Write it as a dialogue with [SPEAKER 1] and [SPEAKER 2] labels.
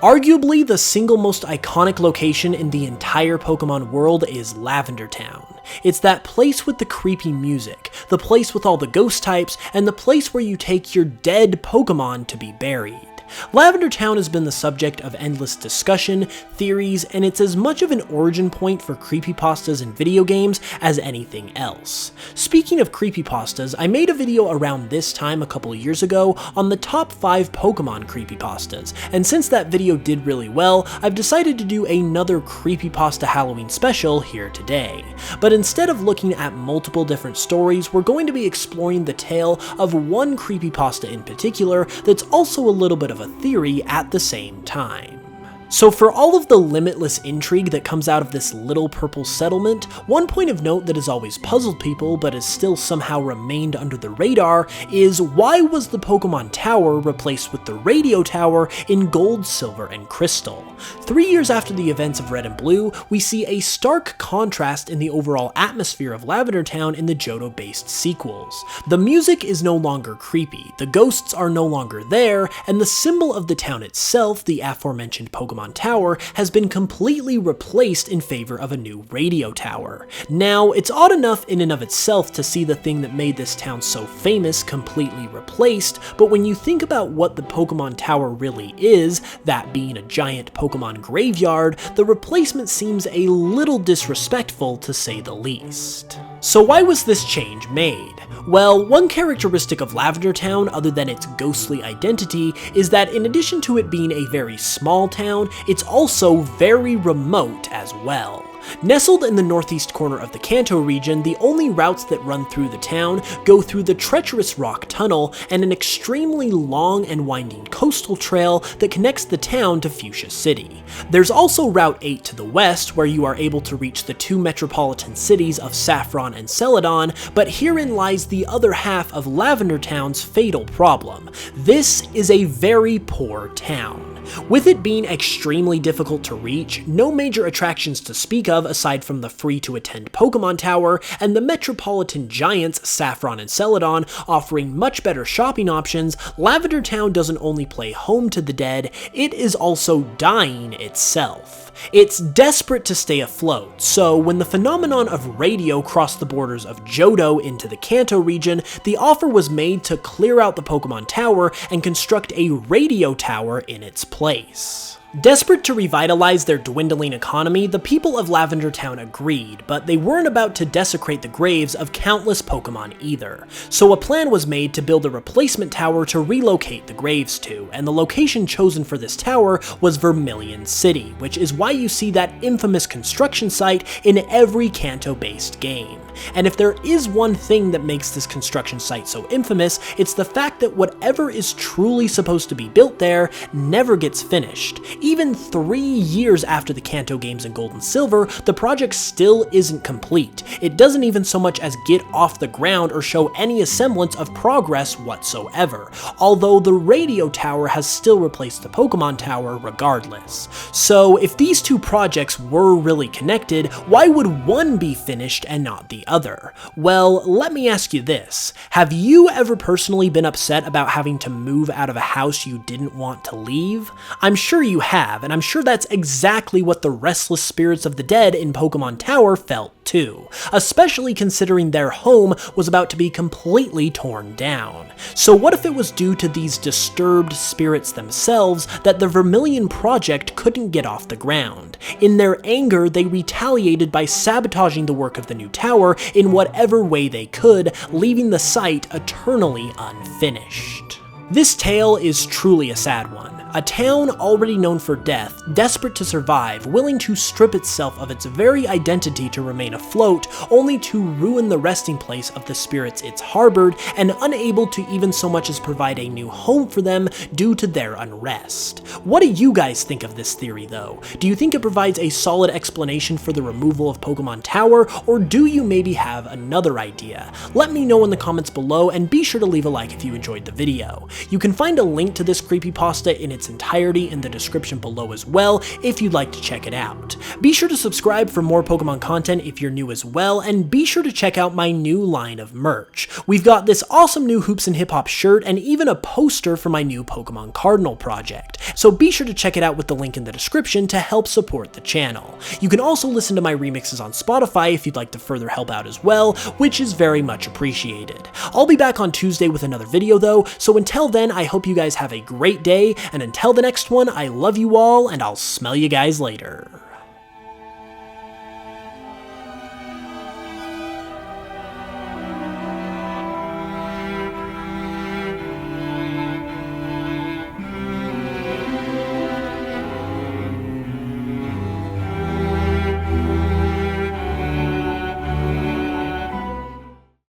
[SPEAKER 1] Arguably, the single most iconic location in the entire Pokemon world is Lavender Town. It's that place with the creepy music, the place with all the ghost types, and the place where you take your dead Pokemon to be buried. Lavender Town has been the subject of endless discussion, theories, and it's as much of an origin point for creepypastas in video games as anything else. Speaking of creepypastas, I made a video around this time a couple years ago on the top 5 Pokemon creepypastas, and since that video did really well, I've decided to do another creepypasta Halloween special here today. But instead of looking at multiple different stories, we're going to be exploring the tale of one creepypasta in particular that's also a little bit of a theory at the same time. So for all of the limitless intrigue that comes out of this little purple settlement, one point of note that has always puzzled people but has still somehow remained under the radar is why was the Pokemon Tower replaced with the Radio Tower in Gold, Silver, and Crystal? 3 years after the events of Red and Blue, we see a stark contrast in the overall atmosphere of Lavender Town in the Johto-based sequels. The music is no longer creepy, the ghosts are no longer there, and the symbol of the town itself, the aforementioned Pokemon Tower, has been completely replaced in favor of a new radio tower. Now, it's odd enough in and of itself to see the thing that made this town so famous completely replaced, but when you think about what the Pokemon Tower really is, that being a giant Pokemon graveyard, the replacement seems a little disrespectful to say the least. So why was this change made? Well, one characteristic of Lavender Town, other than its ghostly identity, is that in addition to it being a very small town, it's also very remote as well. Nestled in the northeast corner of the Kanto region, the only routes that run through the town go through the treacherous rock tunnel and an extremely long and winding coastal trail that connects the town to Fuchsia City. There's also Route 8 to the west, where you are able to reach the 2 metropolitan cities of Saffron and Celadon, but herein lies the other half of Lavender Town's fatal problem. This is a very poor town. With it being extremely difficult to reach, no major attractions to speak of aside from the free-to-attend Pokemon Tower, and the metropolitan giants Saffron and Celadon offering much better shopping options, Lavender Town doesn't only play home to the dead, it is also dying itself. It's desperate to stay afloat, so when the phenomenon of radio crossed the borders of Johto into the Kanto region, the offer was made to clear out the Pokemon Tower and construct a radio tower in its place. Desperate to revitalize their dwindling economy, the people of Lavender Town agreed, but they weren't about to desecrate the graves of countless Pokemon either. So a plan was made to build a replacement tower to relocate the graves to, and the location chosen for this tower was Vermilion City, which is why you see that infamous construction site in every Kanto-based game. And if there is one thing that makes this construction site so infamous, it's the fact that whatever is truly supposed to be built there never gets finished. Even 3 years after the Kanto games in Gold and Silver, the project still isn't complete. It doesn't even so much as get off the ground or show any semblance of progress whatsoever, although the radio tower has still replaced the Pokemon Tower regardless. So if these two projects were really connected, why would one be finished and not the other? Well, let me ask you this. Have you ever personally been upset about having to move out of a house you didn't want to leave? I'm sure you have, and I'm sure that's exactly what the Restless Spirits of the Dead in Pokemon Tower felt too, especially considering their home was about to be completely torn down. So what if it was due to these disturbed spirits themselves that the Vermilion project couldn't get off the ground? In their anger, they retaliated by sabotaging the work of the new tower in whatever way they could, leaving the site eternally unfinished. This tale is truly a sad one. A town already known for death, desperate to survive, willing to strip itself of its very identity to remain afloat, only to ruin the resting place of the spirits it's harbored, and unable to even so much as provide a new home for them due to their unrest. What do you guys think of this theory though? Do you think it provides a solid explanation for the removal of Pokemon Tower, or do you maybe have another idea? Let me know in the comments below, and be sure to leave a like if you enjoyed the video. You can find a link to this creepypasta in its its entirety in the description below as well if you'd like to check it out. Be sure to subscribe for more Pokemon content if you're new as well, and be sure to check out my new line of merch. We've got this awesome new Hoops and Hip Hop shirt and even a poster for my new Pokemon Cardinal project, so be sure to check it out with the link in the description to help support the channel. You can also listen to my remixes on Spotify if you'd like to further help out as well, which is very much appreciated. I'll be back on Tuesday with another video though, so until then I hope you guys have a great day, and until the next one, I love you all, and I'll smell you guys later.